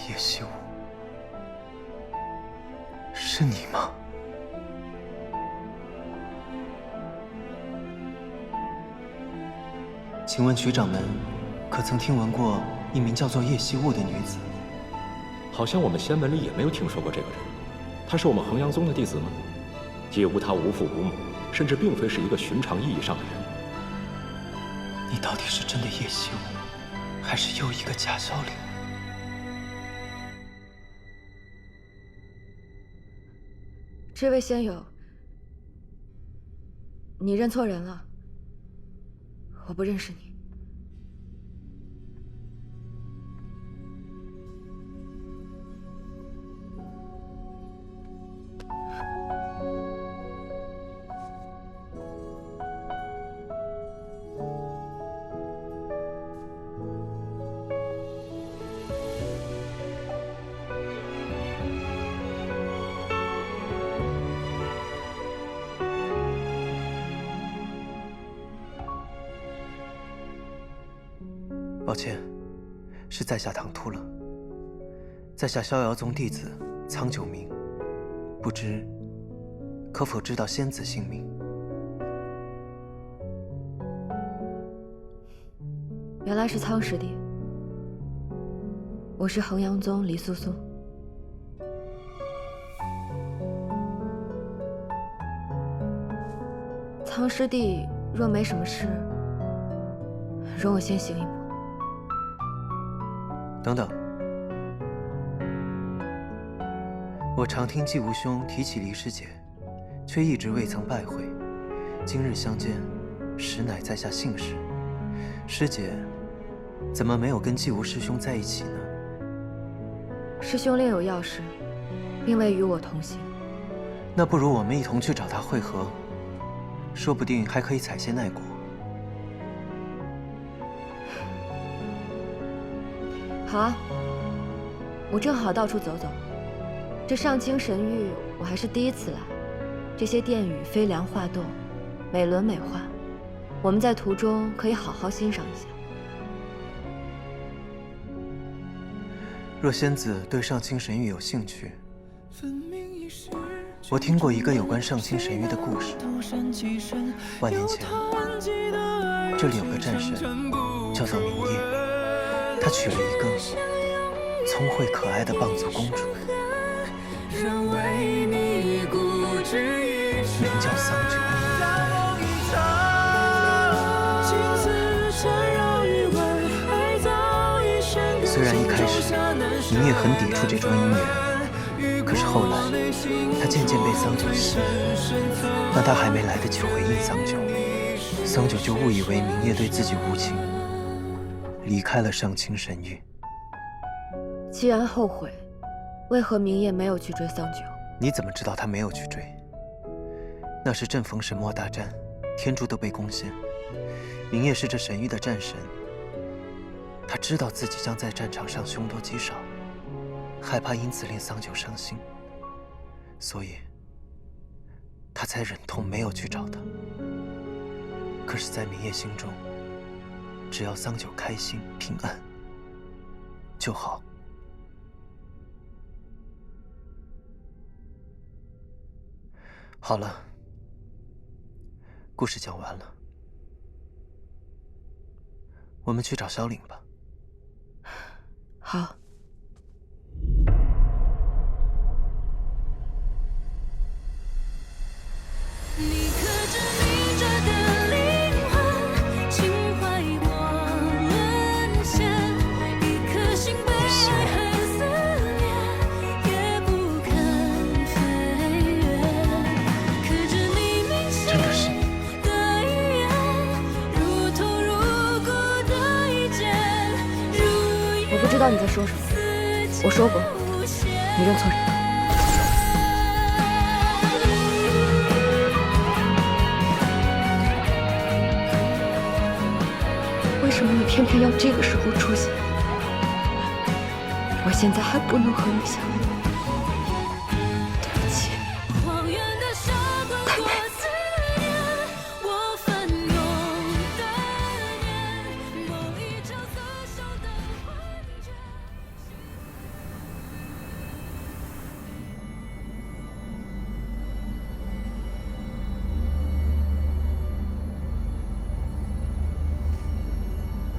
叶希武，是你吗？请问曲掌门，可曾听闻过一名叫做叶希雾的女子？好像我们仙门里也没有听说过这个人。她是我们衡阳宗的弟子吗？叶无她无父无母，甚至并非是一个寻常意义上的人。你到底是真的叶希雾，还是又一个假萧凌？这位仙友，你认错人了，我不认识你。抱歉，是在下唐突了。在下逍遥宗弟子苍九明，不知可否知道仙子姓名？原来是苍师弟，我是衡阳宗黎素素。苍师弟若没什么事，容我先行一步。等等，我常听季无兄提起黎师姐，却一直未曾拜会。今日相见，实乃在下幸事。师姐怎么没有跟季无师兄在一起呢？师兄另有要事，并未与我同行。那不如我们一同去找他会合，说不定还可以采些奈果。好啊，我正好到处走走。这上清神域我还是第一次来，这些殿宇飞梁画栋，美轮美奂，我们在途中可以好好欣赏一下。若仙子对上清神域有兴趣，我听过一个有关上清神域的故事。万年前，这里有个战神，叫做明夜。他娶了一个聪慧可爱的棒族公主，名叫桑九。虽然一开始明夜很抵触这桩姻缘，可是后来他渐渐被桑九吸引，但他还没来得及回应桑九，桑九就误以为明夜对自己无情，离开了上清神域。既然后悔，为何明夜没有去追桑九？你怎么知道他没有去追？那时正逢神魔大战，天柱都被攻陷，明夜是这神域的战神。他知道自己将在战场上凶多吉少，害怕因此令桑九伤心，所以他才忍痛没有去找他。可是，在明夜心中，只要桑九开心平安就好。好了，故事讲完了，我们去找萧凌吧。好。你刻着你着的灵魂，情怀我沦陷，一颗心被爱恨撕裂，也不肯飞越。刻着你铭心的语言，如痛如骨的一剑。我不知道你在说什么。我说过，你认错人了。为什么你偏偏要这个时候出现？我现在还不能和你相遇。对不起。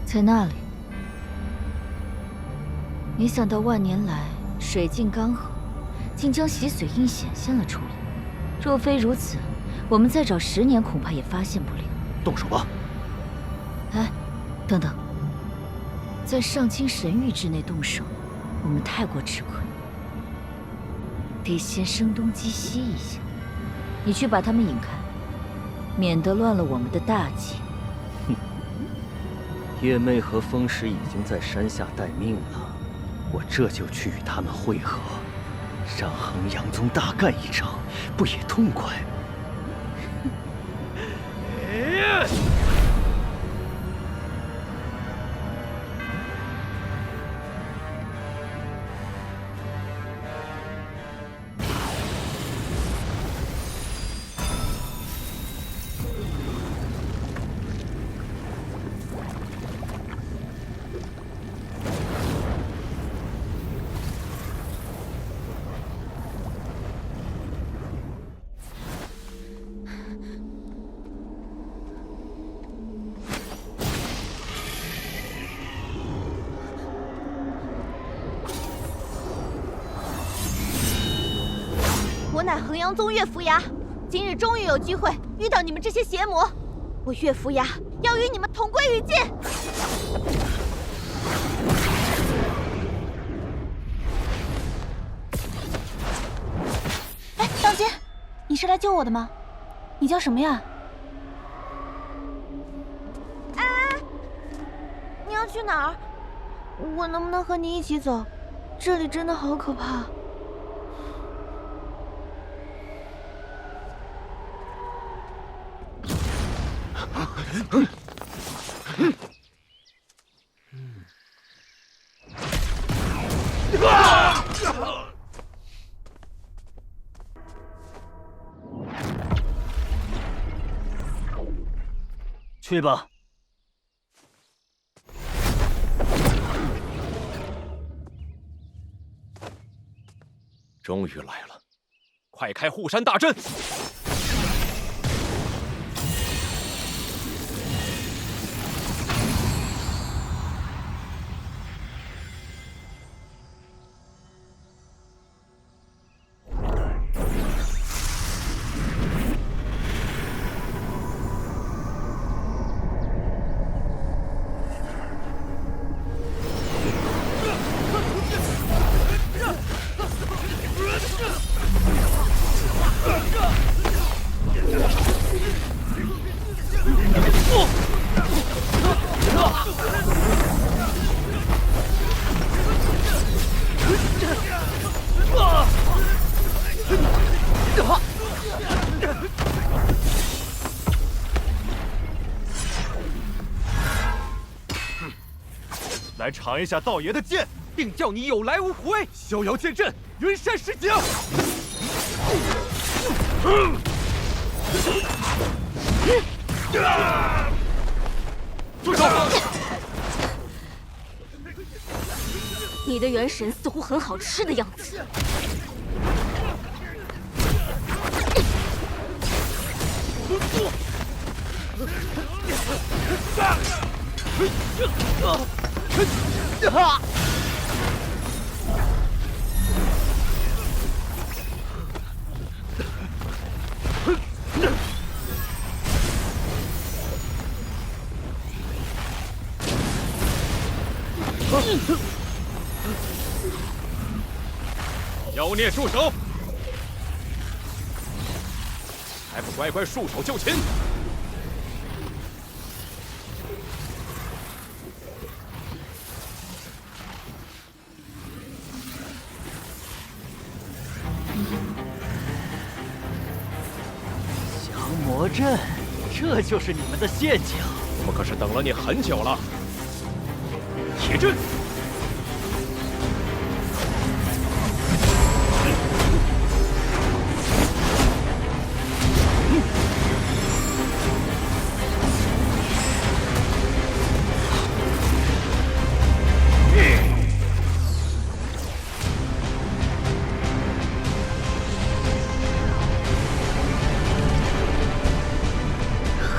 在那里。没想到万年来水尽干涸，竟将洗髓印显现了出来。若非如此，我们再找10年恐怕也发现不了。动手吧！哎，等等，在上清神域之内动手，我们太过吃亏，得先声东击西一下。你去把他们引开，免得乱了我们的大计。哼，叶妹和风石已经在山下待命了，我这就去与他们会合，让衡阳宗大干一场，不也痛快？我乃衡阳宗岳扶崖，今日终于有机会遇到你们这些邪魔，我岳扶崖要与你们同归于尽。哎，当心！你是来救我的吗？你叫什么呀？哎，你要去哪儿？我能不能和你一起走？这里真的好可怕。去吧。终于来了，快开护山大阵！来尝一下道爷的剑，定叫你有来无回！逍遥剑阵，云山石井。住手！你的元神似乎很好吃的样子。妖孽住手！还不乖乖束手就擒！降魔阵，这就是你们的陷阱。我们可是等了你很久了。铁阵。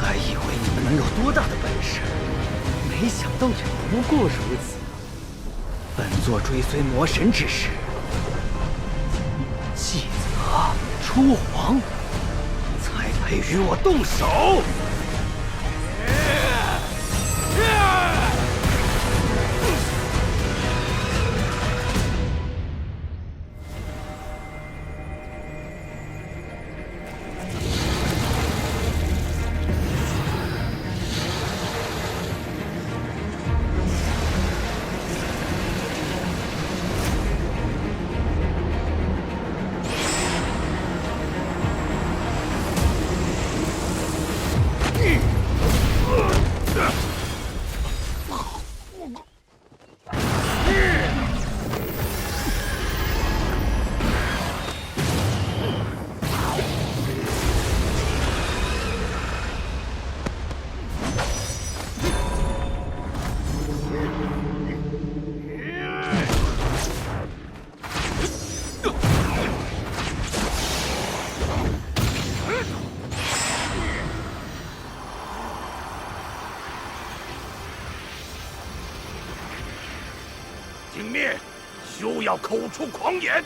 还以为你们能有多大的本事，没想倒也不过如此。本座追随魔神之时，继则出皇，才配与我动手。景灭，休要口出狂言！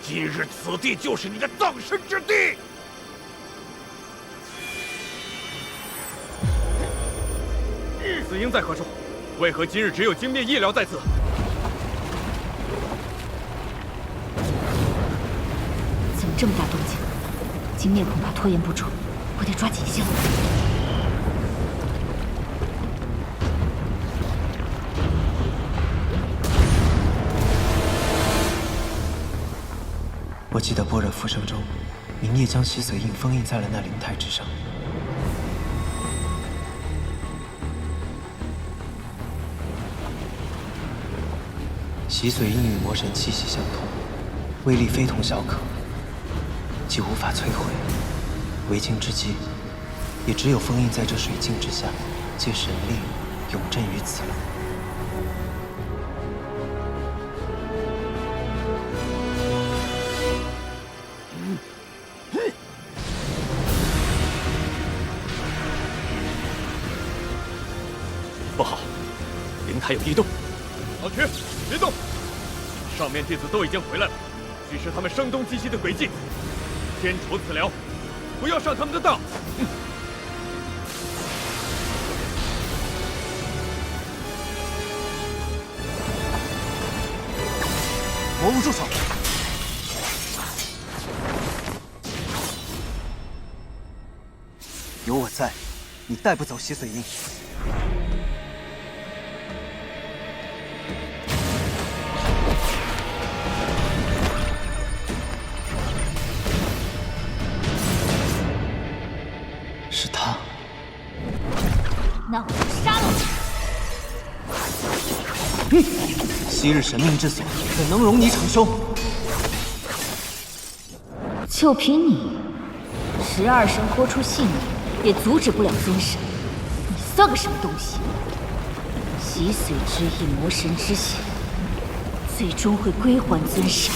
今日此地就是你的葬身之地。死婴在何处？为何今日只有精灭医疗在此？怎么这么大动静？金灭恐怕拖延不住，我得抓紧些了。我记得般若浮生中，明夜将洗髓印封印在了那灵台之上。洗髓印与魔神气息相通，威力非同小可，既无法摧毁，为今之计，也只有封印在这水镜之下，借神力永镇于此了。不好，灵台有异动。老渠，别动！上面弟子都已经回来了，许是他们声东击西的诡计。先除此僚，不要上他们的当。魔物住手！有我在，你带不走洗髓印。是他。那我就杀了你！昔日神命之所，怎能容你逞凶？就凭你，12神豁出性命，也阻止不了尊神。你算个什么东西？洗髓之意，魔神之血，最终会归还尊神。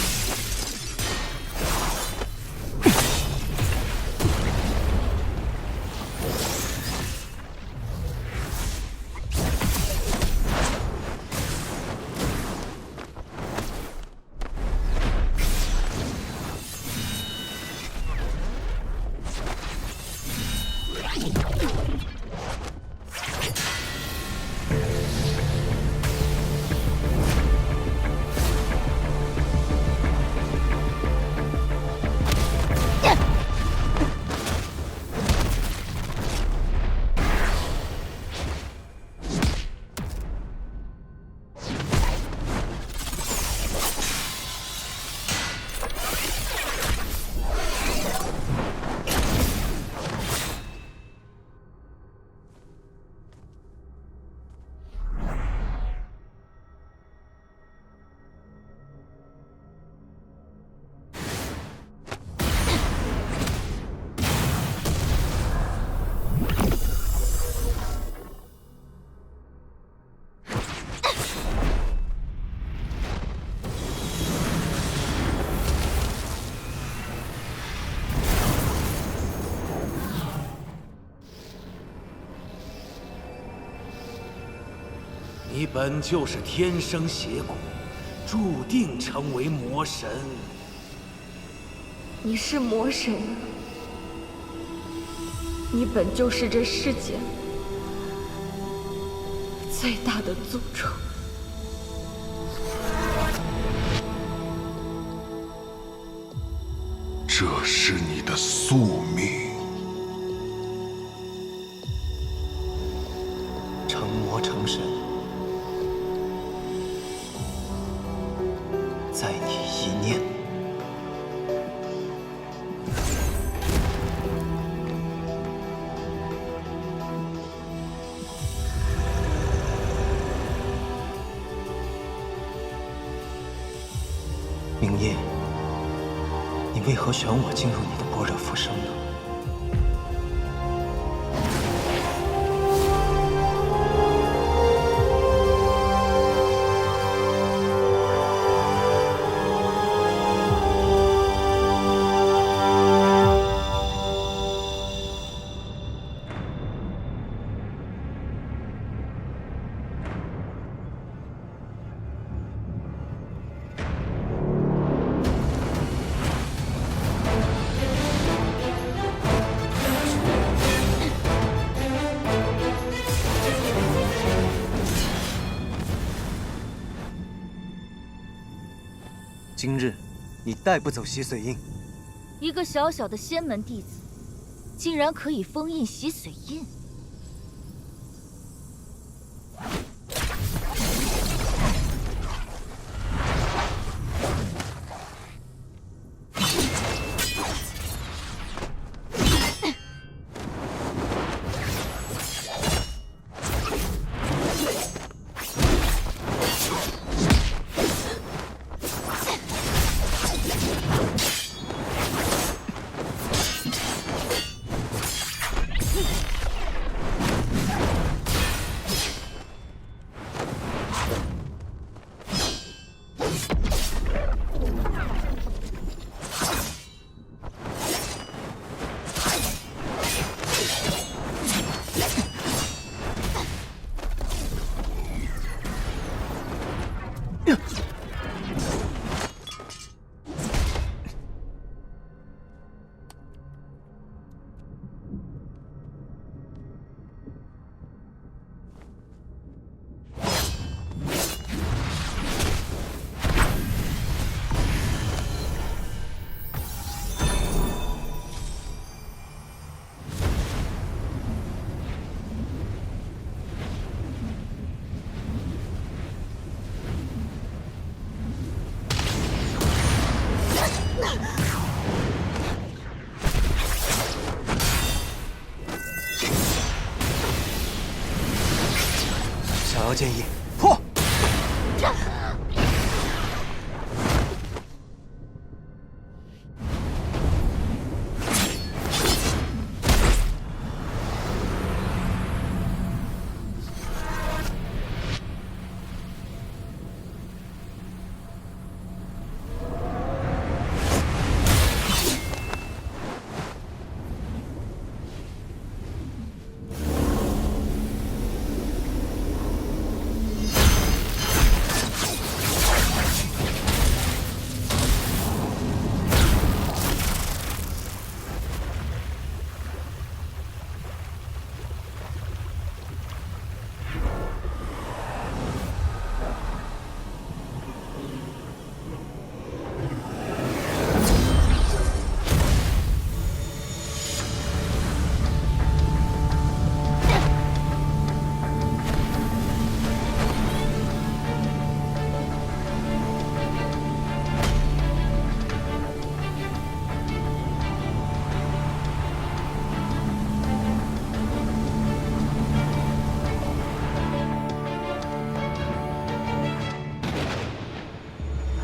你本就是天生邪骨，注定成为魔神。你是魔神，你本就是这世间最大的诅咒。这是你的宿命。成魔成神，在你一念。明夜，你为何选我进入你的般若浮生呢？今日，你带不走洗髓印。一个小小的仙门弟子，竟然可以封印洗髓印。想要建议，破！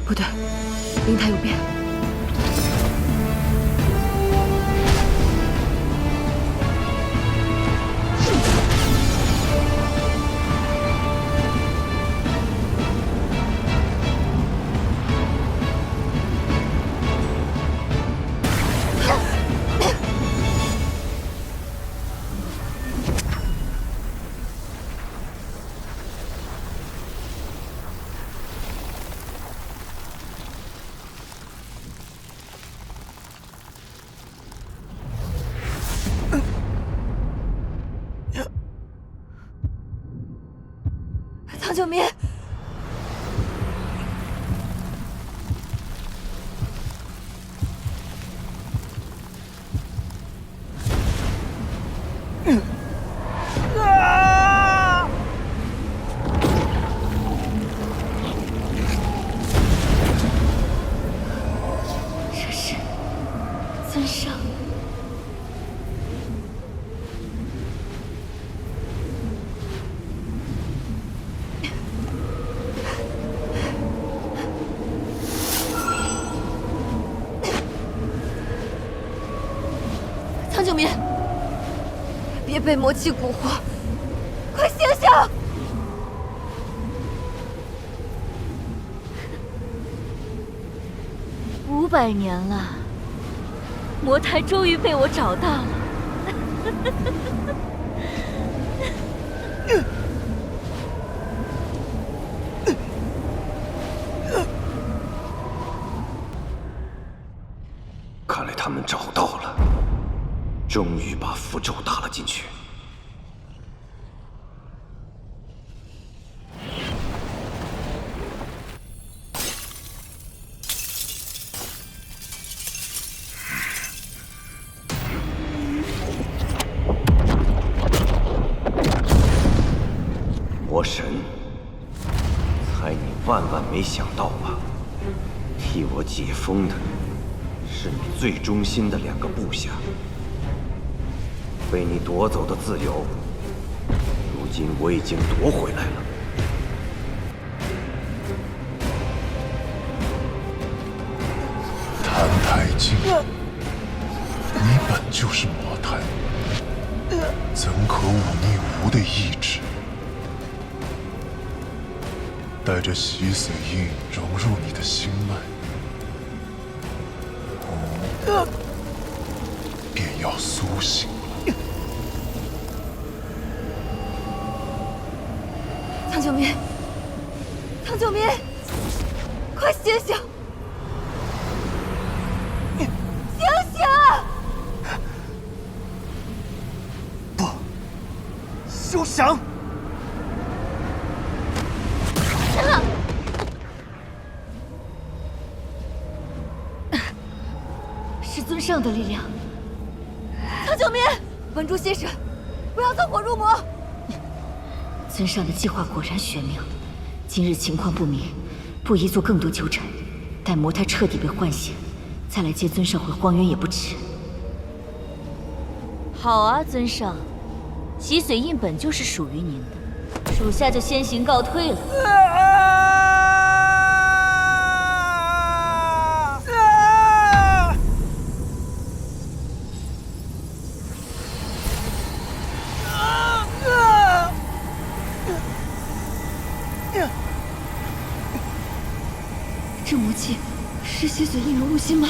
不对，灵台有变。九明，这是尊上。苍九明，别被魔气蛊惑，快醒醒！500年了，魔胎终于被我找到了。看来他们找到了，终于把符咒打了进去。魔神，猜你万万没想到吧？替我解封的是你最忠心的2个部下，被你夺走的自由，如今我已经夺回来了。谭太清，你本就是魔胎，怎可忤逆吾的意志？带着洗髓印融入你的心脉，便要苏醒了。苍九明，苍九明，快醒醒！醒醒！不，休想！是尊上的力量。苍九明，稳住心神，不要走火入魔。尊上的计划果然玄妙，今日情况不明，不宜做更多纠缠。待魔胎彻底被唤醒，再来接尊上回荒原也不迟。好啊，尊上，洗髓印本就是属于您的，属下就先行告退了。这魔气是洗髓印融入心脉。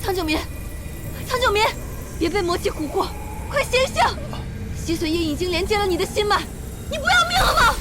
苍九明，苍九明，别被魔气蛊惑，快醒醒！洗髓印已经连接了你的心脉，你不要命了吗？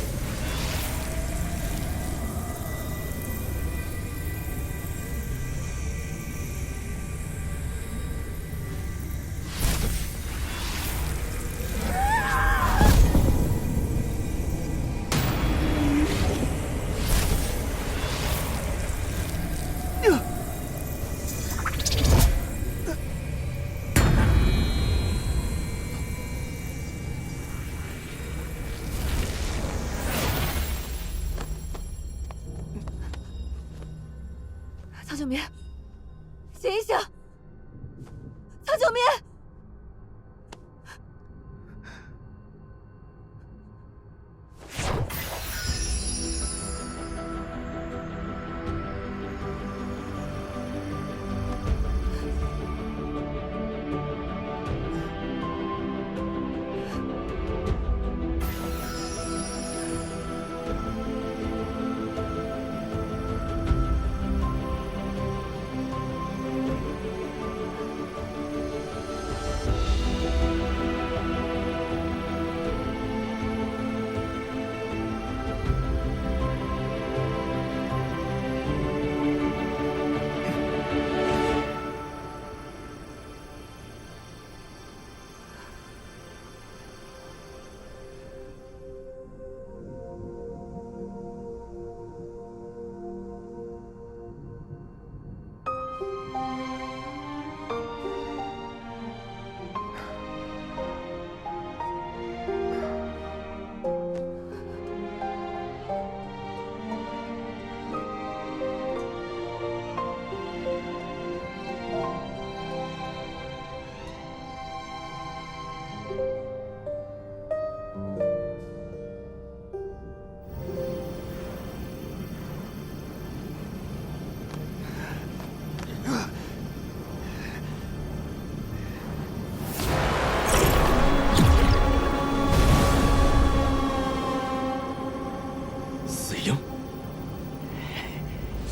苍九明，醒一醒！苍九明，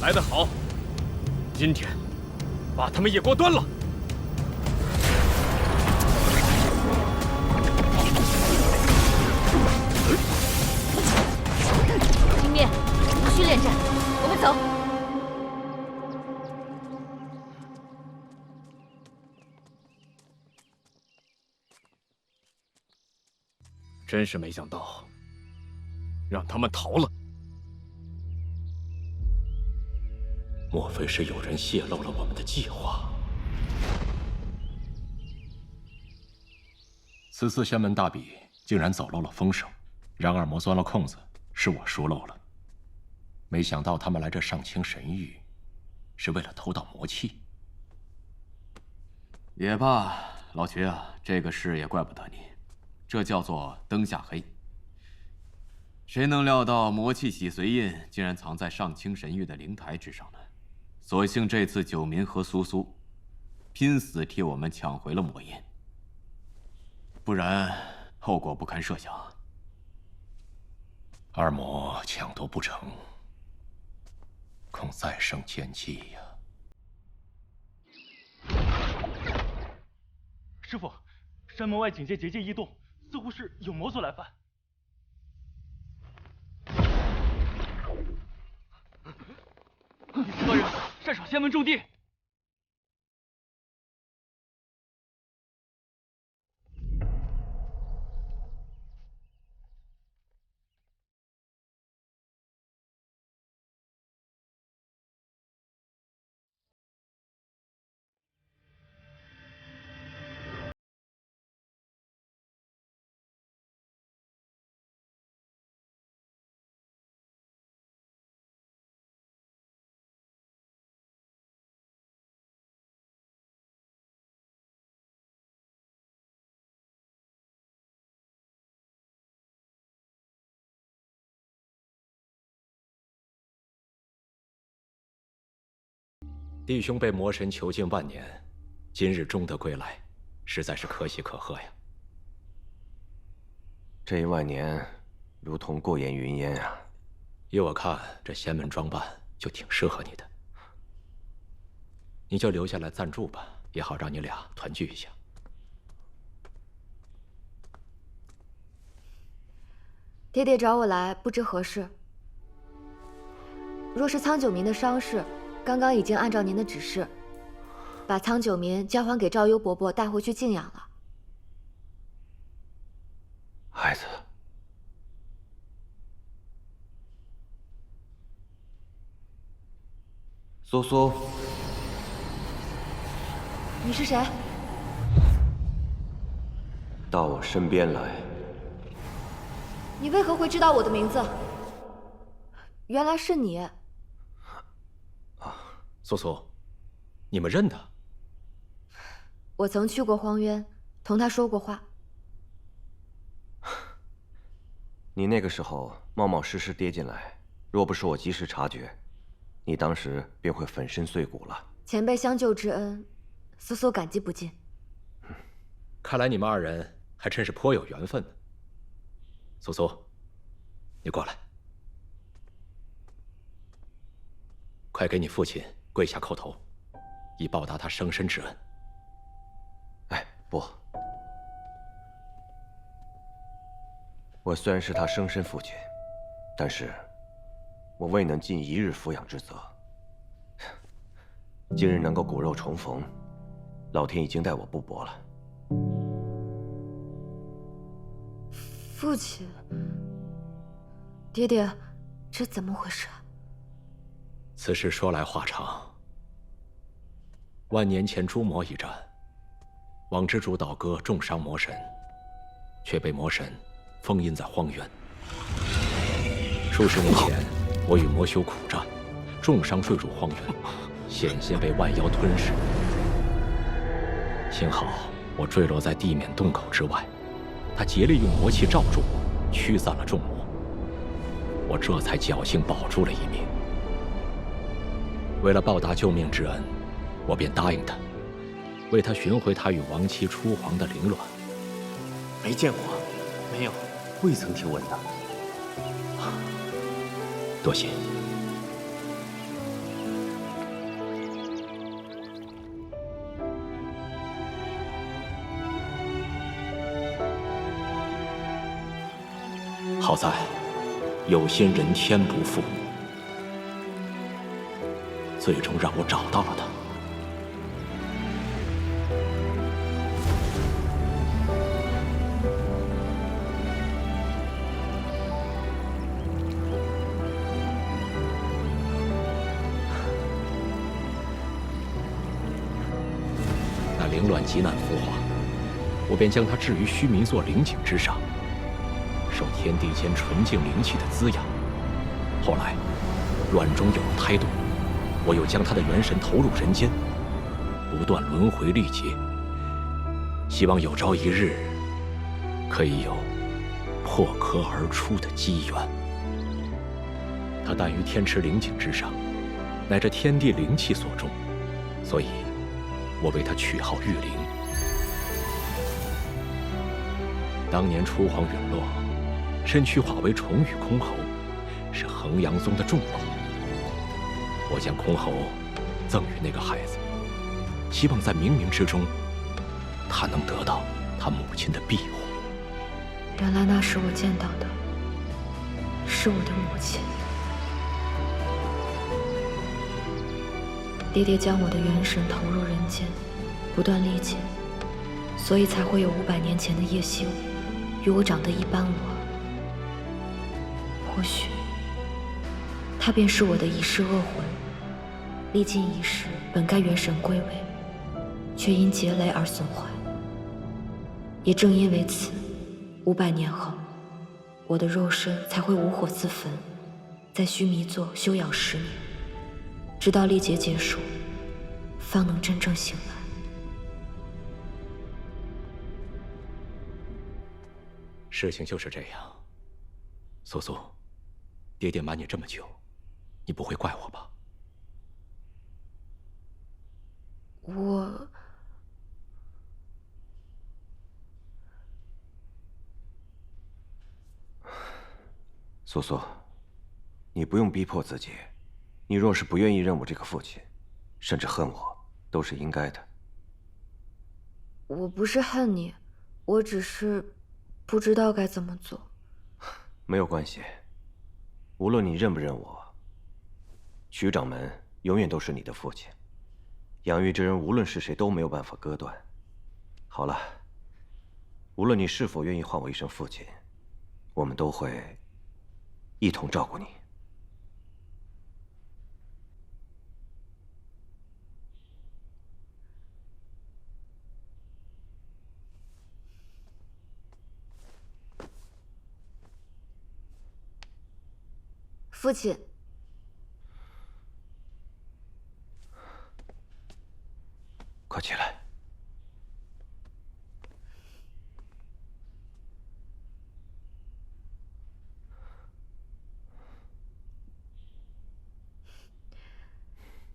来得好，今天把他们也给我端了。金面，无需恋战，我们走。真是没想到，让他们逃了。莫非是有人泄露了我们的计划？此次仙门大比竟然走漏了风声，让二魔钻了空子，是我疏漏了。没想到他们来这上清神域，是为了偷盗魔器。也罢，老徐啊，这个事也怪不得你，这叫做灯下黑。谁能料到魔气洗髓印竟然藏在上清神域的灵台之上呢？所幸这次九民和苏苏拼死替我们抢回了魔印，不然后果不堪设想。二魔抢夺不成，恐再生奸计呀！师傅，山门外警戒结界异动，似乎是有魔族来犯。你四个人擅闯仙门重地。弟兄被魔神囚禁万年，今日终得归来，实在是可喜可贺呀。这1万年，如同过眼云烟啊。依我看，这仙门装扮就挺适合你的，你就留下来暂住吧，也好让你俩团聚一下。爹爹找我来，不知何事。若是苍九民的伤势，刚刚已经按照您的指示，把苍九民交还给赵幽伯伯带回去静养了。孩子，苏苏，你是谁？到我身边来。你为何会知道我的名字？原来是你。苏苏，你们认得？我曾去过荒渊，同他说过话。你那个时候冒冒失失跌进来，若不是我及时察觉，你当时便会粉身碎骨了。前辈相救之恩，苏苏感激不尽。看来你们二人还真是颇有缘分呢。苏苏，你过来，快给你父亲跪下叩头，以报答他生身之恩。哎，不，我虽然是他生身父亲，但是我未能尽一日抚养之责。今日能够骨肉重逢，老天已经待我不薄了。父亲，爹爹，这怎么回事？此事说来话长。万年前诛魔一战，网之主倒戈重伤魔神，却被魔神封印在荒原。数十年前，我与魔修苦战，重伤坠入荒原，险些被万妖吞噬。幸好我坠落在地面洞口之外，他竭力用魔气罩住我，驱散了众魔。我这才侥幸保住了一命。为了报答救命之恩，我便答应他，为他寻回他与亡妻初皇的灵卵。没见过，没有，未曾听闻的。多谢。好在有心人天不负，最终让我找到了他。那凌乱极难孵化，我便将它置于须弥座灵井之上，受天地间纯净灵气的滋养。后来，卵中有了胎动，我又将他的元神投入人间，不断轮回历劫，希望有朝一日可以有破壳而出的机缘。他诞于天池灵井之上，乃这天地灵气所种，所以我为他取号玉灵。当年初皇陨落，身躯化为重羽箜篌，是衡阳宗的重宝。我将箜篌赠予那个孩子，希望在冥冥之中，他能得到他母亲的庇护。原来那时我见到的是我的母亲。爹爹将我的元神投入人间，不断历劫，所以才会有500年前的叶希武与我长得一般无二。或许他便是我的一世恶魂，历尽一世本该元神归位，却因劫雷而损坏。也正因为此，500年后，我的肉身才会无火自焚，在须弥座休养10年，直到历劫结束，方能真正醒来。事情就是这样。苏苏，爹爹瞒你这么久，你不会怪我吧？苏苏，你不用逼迫自己。你若是不愿意认我这个父亲，甚至恨我，都是应该的。我不是恨你，我只是不知道该怎么做。没有关系，无论你认不认我，徐掌门永远都是你的父亲。养育之人无论是谁都没有办法割断。好了，无论你是否愿意唤我一声父亲，我们都会一同照顾你。父亲，快起来。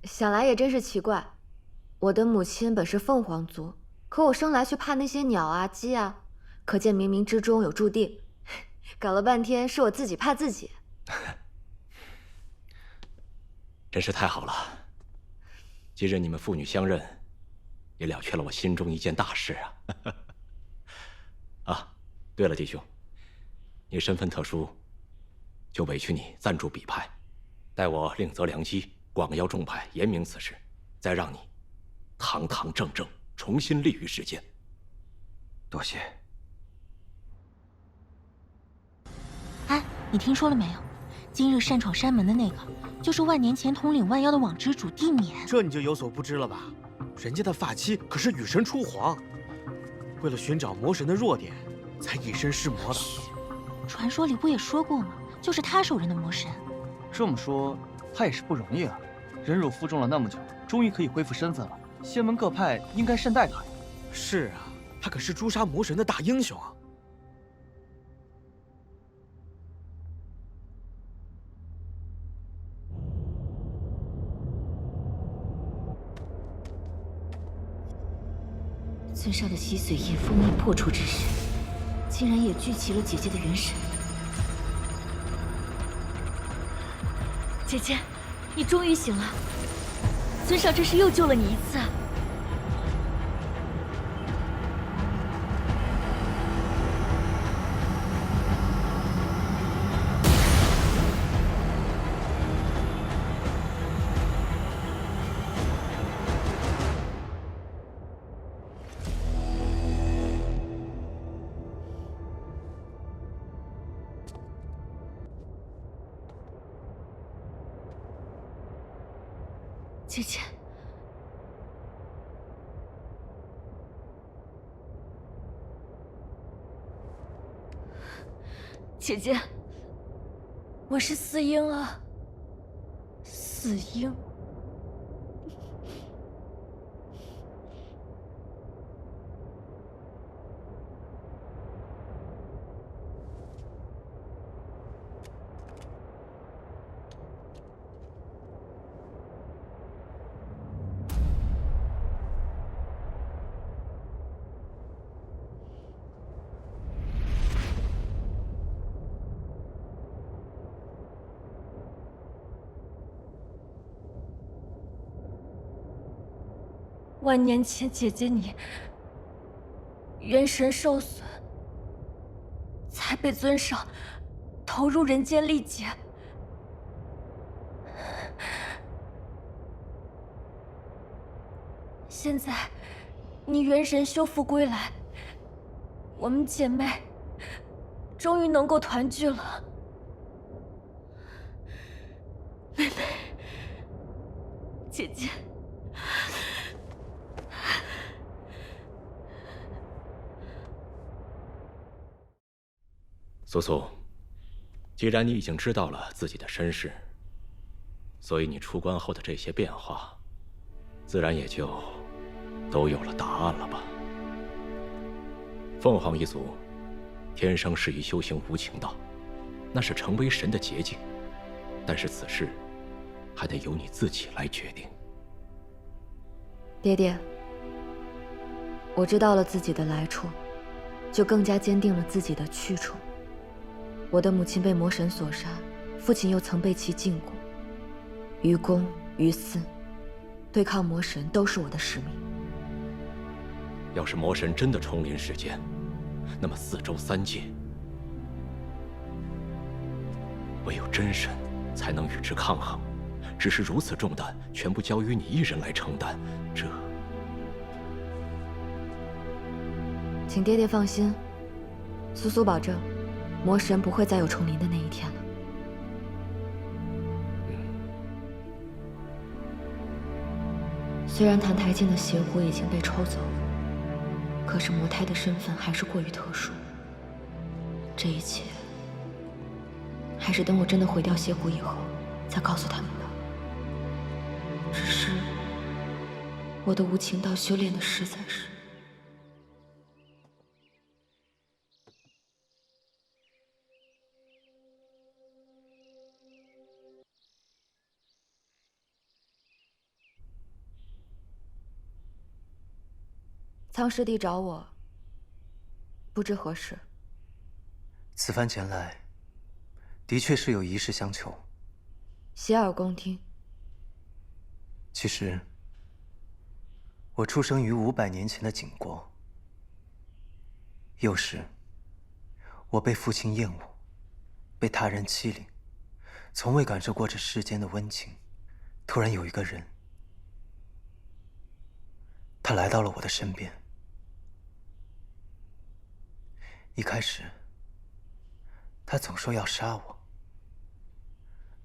想来也真是奇怪，我的母亲本是凤凰族，可我生来却怕那些鸟啊、鸡啊，可见冥冥之中有注定。搞了半天是我自己怕自己。真是太好了！今日你们父女相认，也了却了我心中一件大事啊！啊，对了，弟兄，你身份特殊，就委屈你暂驻比派，待我另择良机，广邀众派，严明此事，再让你堂堂正正重新立于世间。多谢。哎，你听说了没有？今日擅闯山门的那个，就是万年前统领万妖的网之主地冕。这你就有所不知了吧？人家的发妻可是羽神出皇，为了寻找魔神的弱点，才以身试魔的。传说里不也说过吗？就是他手人的魔神。这么说，他也是不容易啊！忍辱负重了那么久，终于可以恢复身份了。仙门各派应该善待他呀。是啊，他可是诛杀魔神的大英雄啊！村上的吸髓液封印破除之时，竟然也聚齐了姐姐的元神。姐姐，你终于醒了，村上这是又救了你一次啊！姐姐，姐姐，我是四英啊，四英。万年前，姐姐你元神受损，才被尊上投入人间历劫。现在你元神修复归来，我们姐妹终于能够团聚了。妹妹，姐姐。苏苏，既然你已经知道了自己的身世，所以你出关后的这些变化，自然也就都有了答案了吧？凤凰一族天生适于修行无情道，那是成为神的捷径。但是此事还得由你自己来决定。爹爹，我知道了自己的来处，就更加坚定了自己的去处。我的母亲被魔神所杀，父亲又曾被其禁锢，于公于私，对抗魔神都是我的使命。要是魔神真的重临世间，那么四周三界，唯有真神才能与之抗衡。只是如此重担，全部交于你一人来承担，这……请爹爹放心，苏苏保证，魔神不会再有重临的那一天了。虽然澹台境的邪火已经被抽走，可是魔胎的身份还是过于特殊。这一切，还是等我真的毁掉邪骨以后，再告诉他们吧。只是，我的无情道修炼的实在是……苍师弟找我，不知何事。此番前来，的确是有一事相求。洗耳恭听。其实，我出生于500年前的景国。幼时，我被父亲厌恶，被他人欺凌，从未感受过这世间的温情。突然有一个人，他来到了我的身边。一开始，他总说要杀我，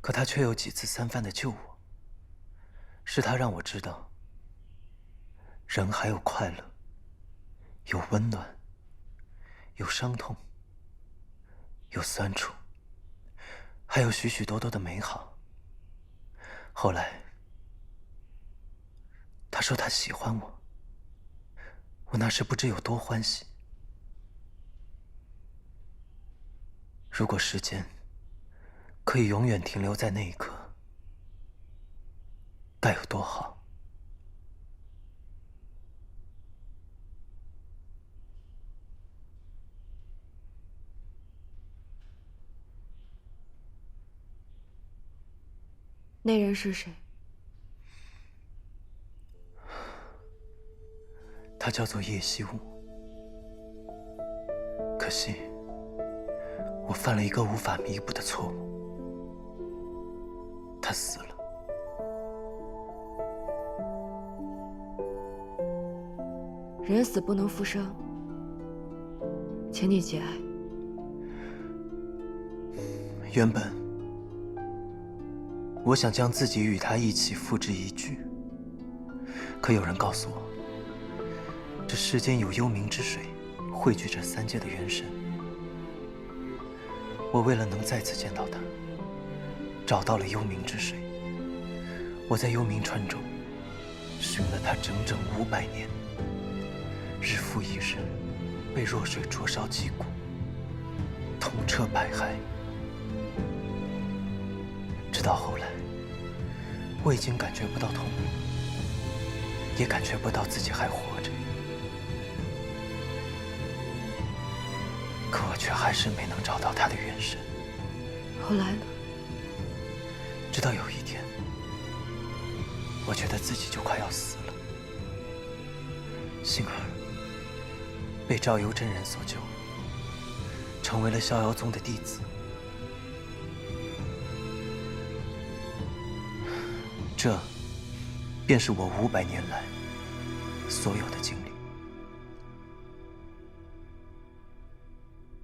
可他却又几次三番的救我。是他让我知道，人还有快乐，有温暖，有伤痛，有酸楚，还有许许多多的美好。后来，他说他喜欢我，我那时不知有多欢喜。如果时间可以永远停留在那一刻，该有多好！那人是谁？他叫做叶希雾。可惜，我犯了一个无法弥补的错误。他死了。人死不能复生，请你节哀。原本，我想将自己与他一起付之一炬。可有人告诉我，这世间有幽冥之水，汇聚着3界的元神。我为了能再次见到他，找到了幽冥之水。我在幽冥川中寻了他整整500年，日复一日，被弱水灼烧肌骨，痛彻百骸。直到后来，我已经感觉不到痛，也感觉不到自己还活着，可我却还是没能找到他的元神。后来呢？直到有一天，我觉得自己就快要死了，幸而被赵幽真人所救，成为了逍遥宗的弟子。这便是我500年来所有的经历。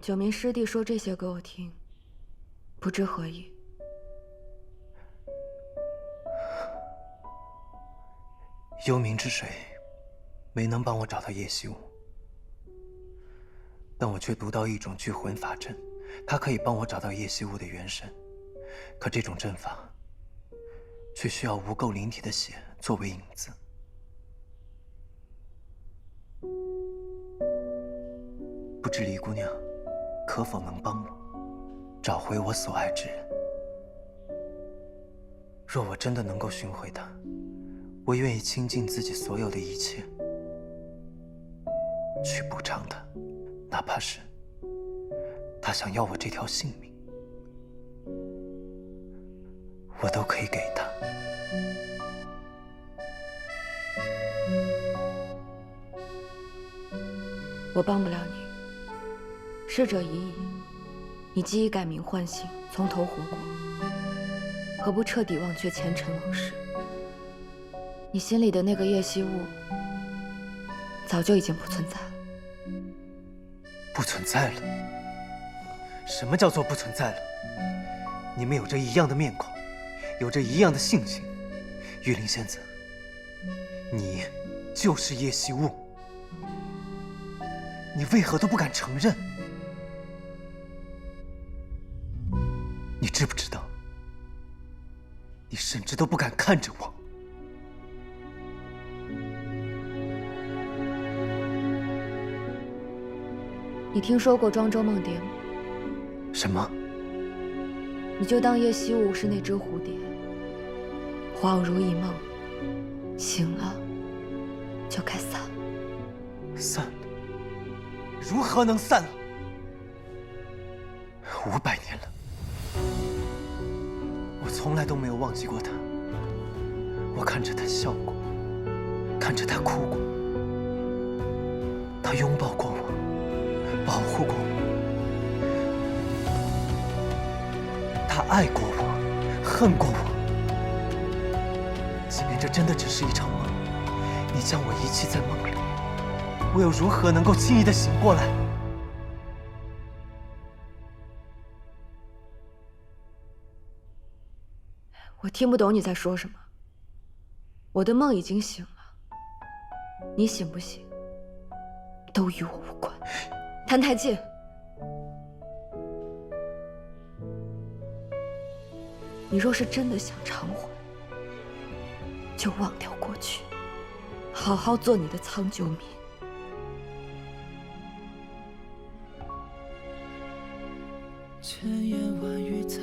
九明师弟说这些给我听，不知何意。幽冥之水没能帮我找到叶惜武，但我却读到一种聚魂法阵，它可以帮我找到叶惜武的元神。可这种阵法却需要无垢灵体的血作为引子。不知李姑娘可否能帮我找回我所爱之人？若我真的能够寻回他，我愿意倾尽自己所有的一切去补偿他，哪怕是他想要我这条性命，我都可以给他。我帮不了你，逝者已矣，你既已改名换姓，从头活过，何不彻底忘却前尘往事？你心里的那个叶惜物，早就已经不存在了。不存在了？什么叫做不存在了？你们有着一样的面孔，有着一样的性情。玉林仙子，你就是叶惜物，你为何都不敢承认？你知不知道？你甚至都不敢看着我。你听说过庄周梦蝶吗？什么？你就当叶惜物是那只蝴蝶，恍如一梦，醒了就该散了。散了？如何能散了？500年了，我从来都没有忘记过他。我看着他笑过，看着他哭过，他拥抱过我，保护过我，他爱过我，恨过我。即便这真的只是一场梦，你将我遗弃在梦里，我又如何能够轻易地醒过来？我听不懂你在说什么。我的梦已经醒了，你醒不醒，都与我无关。谭台烬，你若是真的想偿还，就忘掉过去，好好做你的苍九民。千言万语在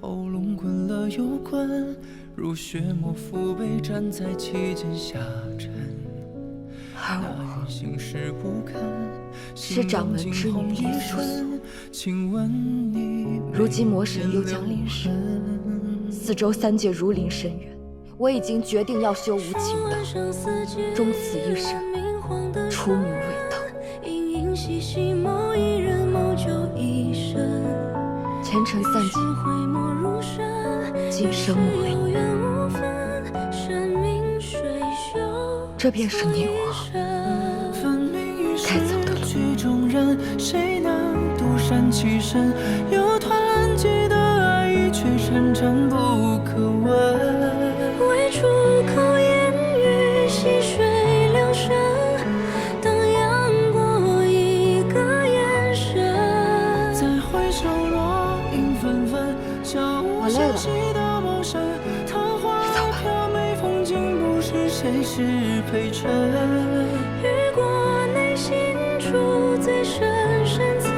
喉咙滚了又滚，如血沫覆背，站在其间下沉。那云心事不堪，是掌门之女叶如素。请问你，如今魔神又将临世，4周3界如临深渊。我已经决定要修无情道，终此一生，出母为道。前尘散尽，今生莫离。这便是你我该走的路。谁能独善其身？有团结的爱意，却缠缠不可闻。为出口言语，心谁是陪衬？雨过内心处最深深层，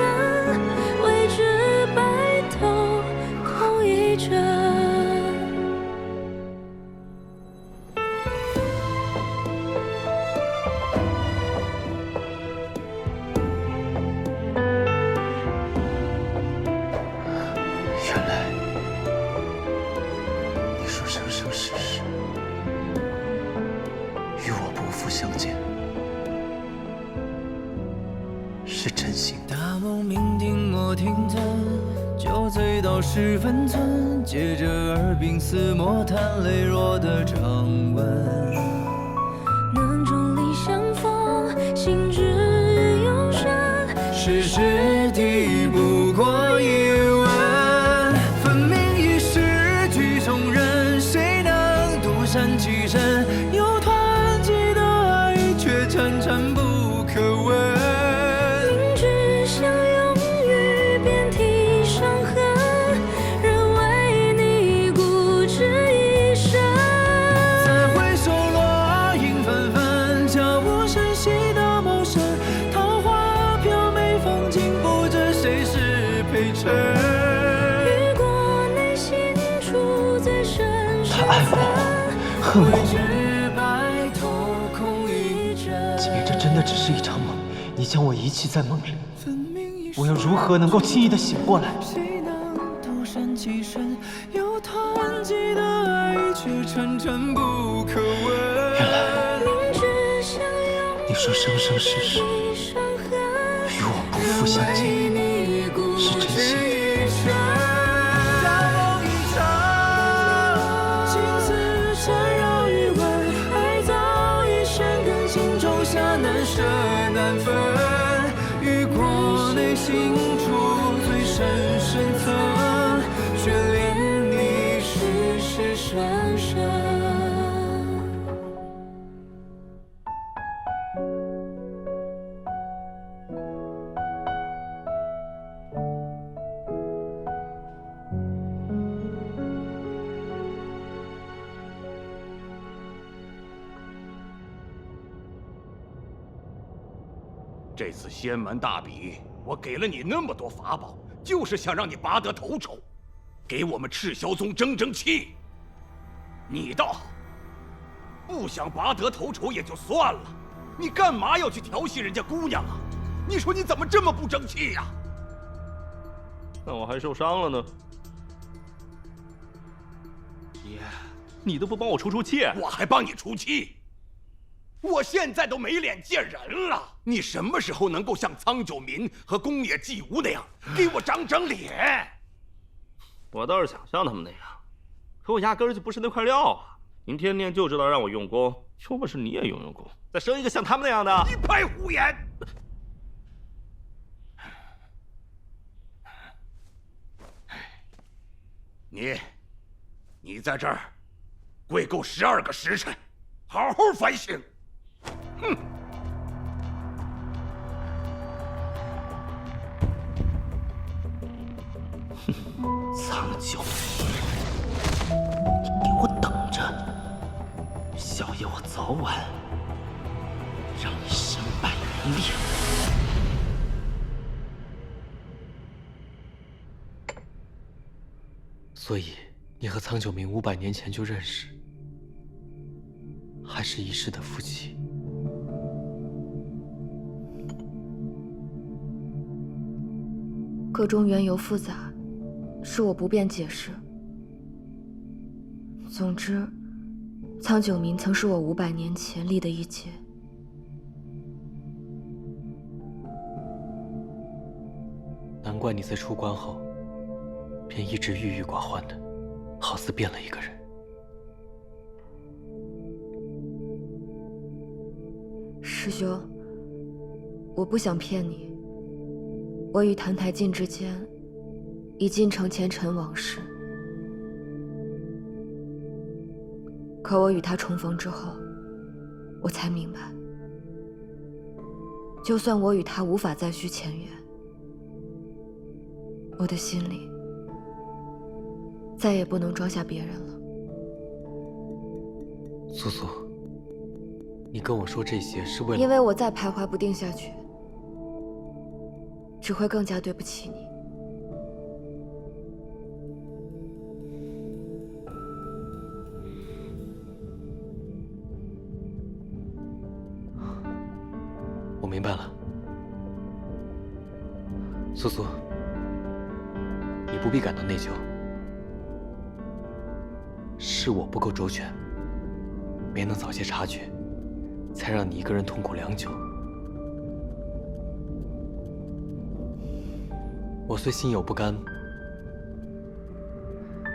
未知白头空一枕。原来你说生生世世与我不复相见，是真心。大梦酩酊莫停顿，酒醉到10分寸，借着耳鬓厮磨，弹泪弱的掌纹。能众里相逢，心之永生。世事抵不过一吻，分明已是曲中人，谁能独善其身？有团结的爱，却缠缠不可闻。明知相拥于遍体伤痕，仍为你固执一生。再回首，落英纷纷，悄无声息的谋生。桃花飘美风景，不知谁是陪衬。雨过内心处最深深他爱我，恨我。白头空一枕。即便这真的只是一场梦，你将我遗弃在梦里，我又如何能够轻易的醒过来？谁能独善其身？有团结的爱，却缠缠不可闻。原来明知相拥你说生生世世于伤痕，与我不复相见，是真心。大梦一场，情丝缠绕余温，爱早已深根，心中下难舍难分。雨过内心处最深深层，眷恋你世世生生。这次仙门大比，我给了你那么多法宝，就是想让你拔得头筹，给我们赤霄宗争争气。你倒好，不想拔得头筹也就算了，你干嘛要去调戏人家姑娘啊？你说你怎么这么不争气呀？那我还受伤了呢。爷，你都不帮我出气，我还帮你出气。我现在都没脸见人了，你什么时候能够像苍九民和宫野纪无那样给我长长脸？我倒是想像他们那样，可我压根儿就不是那块料啊！您天天就知道让我用功，有本事你也用功，再生一个像他们那样的。一派胡言！你在这儿跪够12个时辰，好好反省。哼！苍九，你给我等着！小爷我早晚让你身败名裂。所以，你和苍九明500年前就认识，还是一世的夫妻。个中缘由复杂，是我不便解释。总之，苍九明曾是我500年前立的一劫。难怪你在出关后，便一直郁郁寡欢的，好似变了一个人。师兄，我不想骗你。我与谭台烬之间，已尽成前尘往事。可我与他重逢之后，我才明白，就算我与他无法再续前缘，我的心里再也不能装下别人了。素素，你跟我说这些是为了……因为我再徘徊不定下去，只会更加对不起你。我明白了，苏苏，你不必感到内疚，是我不够周全，没能早些察觉，才让你一个人痛苦良久。我虽心有不甘，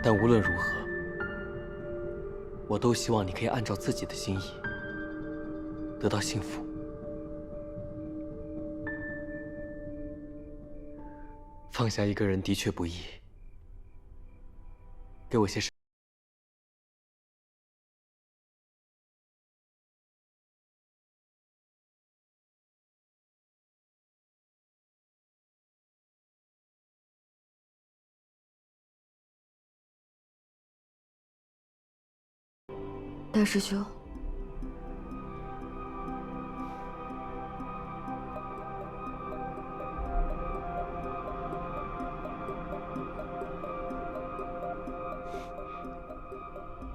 但无论如何，我都希望你可以按照自己的心意得到幸福。放下一个人的确不易，给我些时间。大师兄，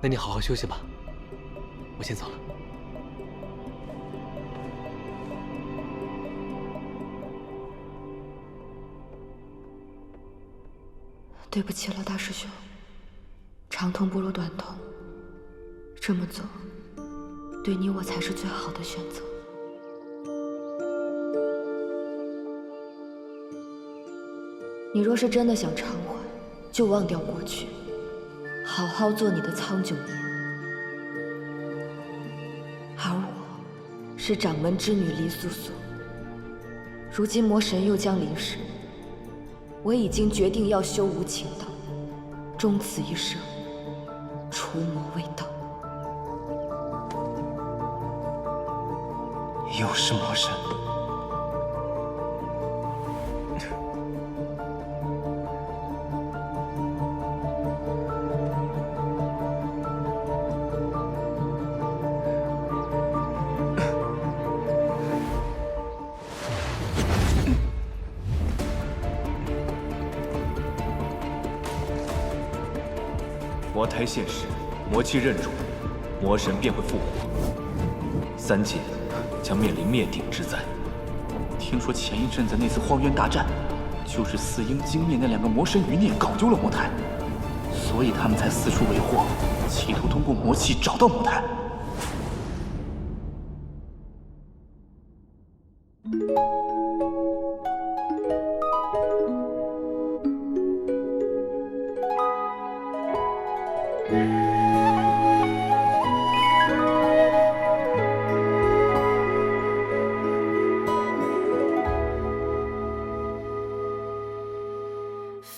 那你好好休息吧，我先走了。对不起了，大师兄。长痛不如短痛，这么做，对你我才是最好的选择。你若是真的想偿还，就忘掉过去，好好做你的苍九年。而我，是掌门之女黎素素。如今魔神又将临世，我已经决定要修无情道，终此一生，除魔卫道。又是魔神。魔胎现世，魔气认主，魔神便会复活。三界将面临灭顶之灾。听说前一阵子那次荒原大战，就是四鹰惊灭那2个魔神余孽搞丢了魔胎，所以他们才四处为祸，企图通过魔气找到魔胎。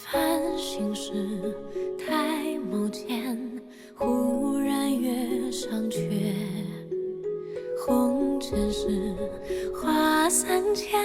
繁星时，抬眸间，忽然月上缺。红尘时，花三千，